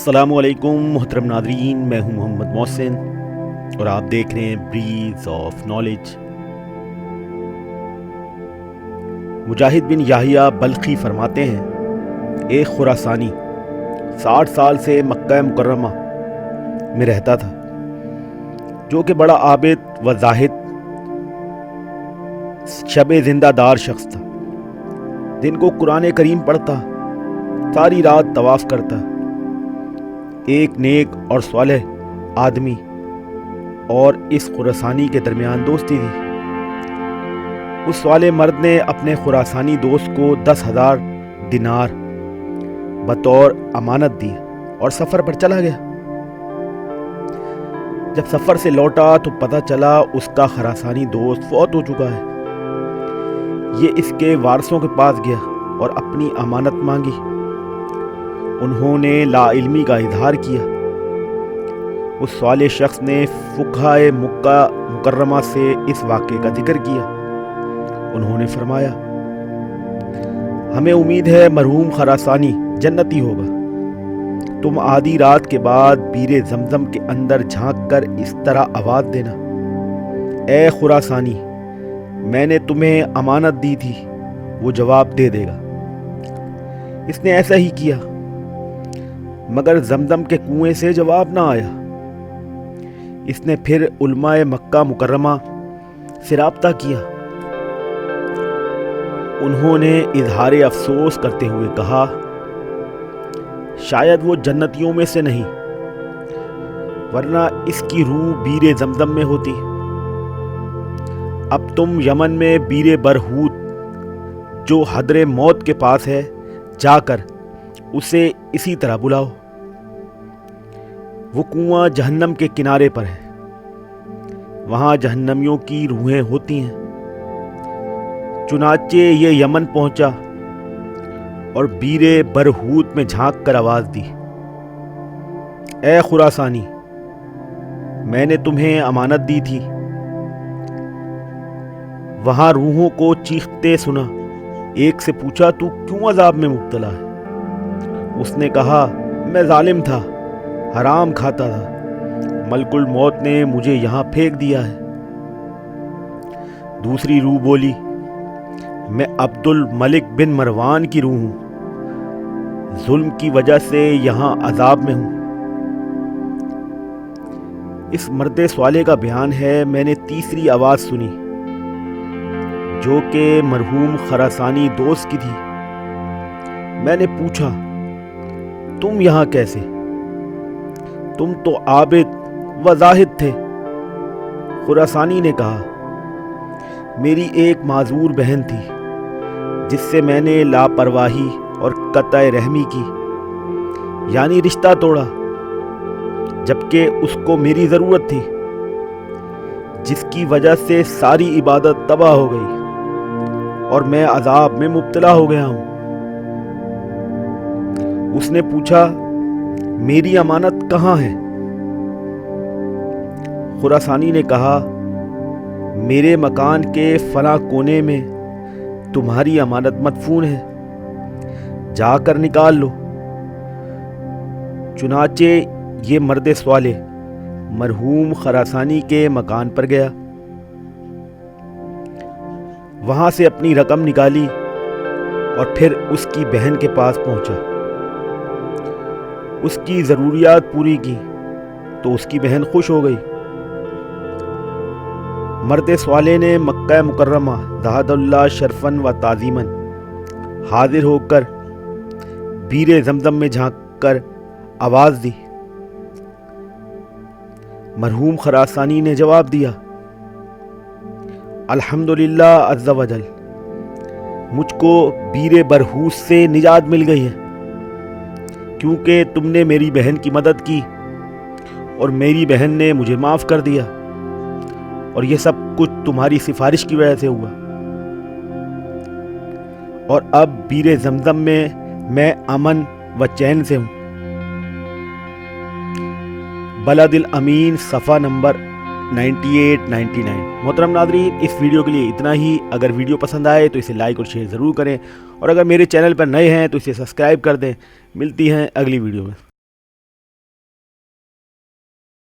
अस्सलामु अलैकुम मोहतरम नादरीन, मैं हूं मोहम्मद मोहसिन और आप देख रहे हैं ब्रीज ऑफ नॉलेज। मुजाहिद बिन याहिया बल्खी फरमाते हैं, एक खुरासानी 60 साल से मक्का मुकर्रमा में रहता था, जो कि बड़ा आबिद व जाहिद शबे जिंदादार शख्स था। दिन को कुरान करीम पढ़ता, सारी रात तवाफ करता। एक नेक और सालेह आदमी और इस खुरासानी के दरमियान दोस्ती थी। उस सालेह मर्द ने अपने खुरासानी दोस्त को 10,000 दिनार बतौर अमानत दी और सफ़र पर चला गया। जब सफ़र से लौटा तो पता चला उसका खुरासानी दोस्त फौत हो चुका है। ये इसके वारसों के पास गया और अपनी अमानत मांगी। उन्होंने लाइल्मी का इजहार किया। उस साले शख्स ने फुक़हाए मक्का मुकर्रमा से इस वाक़े का जिक्र किया। उन्होंने फरमाया, हमें उम्मीद है मरहूम खुरासानी जन्नती होगा। तुम आधी रात के बाद बीरे ज़मज़म के अंदर झांक कर इस तरह आवाज़ देना, ए खुरासानी, मैंने तुम्हें अमानत दी थी। वो जवाब दे देगा। इसने ऐसा ही किया, मगर ज़मज़म के कुएं से जवाब ना आया। इसने फिर उलमाए मक्का मुकर्रमा से राब्ता किया। उन्होंने इजहार अफसोस करते हुए कहा, शायद वो जन्नतियों में से नहीं, वरना इसकी रूह बीरे ज़मज़म में होती। अब तुम यमन में बीरे बरहूत, जो हदरे मौत के पास है, जाकर उसे इसी तरह बुलाओ। वो कुआं जहन्नम के किनारे पर है। वहां जहन्नमियों की रूहें होती हैं। चुनाचे ये यमन पहुंचा और बीरे बरहूत में झांक कर आवाज दी, ए खुरासानी, मैंने तुम्हें अमानत दी थी। वहां रूहों को चीखते सुना। एक से पूछा, तू क्यों अजाब में मुब्तला है? उसने कहा, मैं जालिम था, हराम खाता था। मलकुल मौत ने मुझे यहाँ फेंक दिया है। दूसरी रूह बोली, मैं अब्दुल मलिक बिन मरवान की रूह हूँ, जुल्म की वजह से यहाँ अजाब में हूँ। इस मर्द स्वाले का बयान है, मैंने तीसरी आवाज़ सुनी, जो कि मरहूम खुरासानी दोस्त की थी। मैंने पूछा, तुम यहाँ कैसे? तुम तो आबिद व जाहिद थे। खुरासानी ने कहा, मेरी एक माजूर बहन थी, जिससे मैंने लापरवाही और कतई रहमी की, यानी रिश्ता तोड़ा, जबकि उसको मेरी ज़रूरत थी, जिसकी वजह से सारी इबादत तबाह हो गई और मैं अजाब में मुब्तला हो गया हूँ। उसने पूछा, मेरी अमानत कहाँ है? खुरासानी ने कहा, मेरे मकान के फला कोने में तुम्हारी अमानत मदफून है, जाकर निकाल लो। चुनाचे ये मर्द स्वाले मरहूम खुरासानी के मकान पर गया। वहां से अपनी रकम निकाली और फिर उसकी बहन के पास पहुंचा। उसकी ज़रूरियात पूरी की तो उसकी बहन खुश हो गई। मर्द स्वाले ने मक्का मुकर्रमा ज़ाहदुल्लाह शरफन व ताज़ीमन हाजिर होकर बीरे ज़मज़म में झांक कर आवाज़ दी। मरहूम खुरासानी ने जवाब दिया, अल्हम्दुलिल्लाह अज़्ज़ा वजल, मुझको बीरे बरहूस से निजात मिल गई है, क्योंकि तुमने मेरी बहन की मदद की और मेरी बहन ने मुझे माफ़ कर दिया, और यह सब कुछ तुम्हारी सिफारिश की वजह से हुआ। और अब बीरे ज़मज़म में मैं अमन व चैन से हूँ। बलदिल अमीन, सफ़ा नंबर 98-99। मोहतरम नाज़रीन, इस वीडियो के लिए इतना ही। अगर वीडियो पसंद आए तो इसे लाइक और शेयर ज़रूर करें, और अगर मेरे चैनल पर नए हैं तो इसे सब्सक्राइब कर दें। मिलती हैं अगली वीडियो में।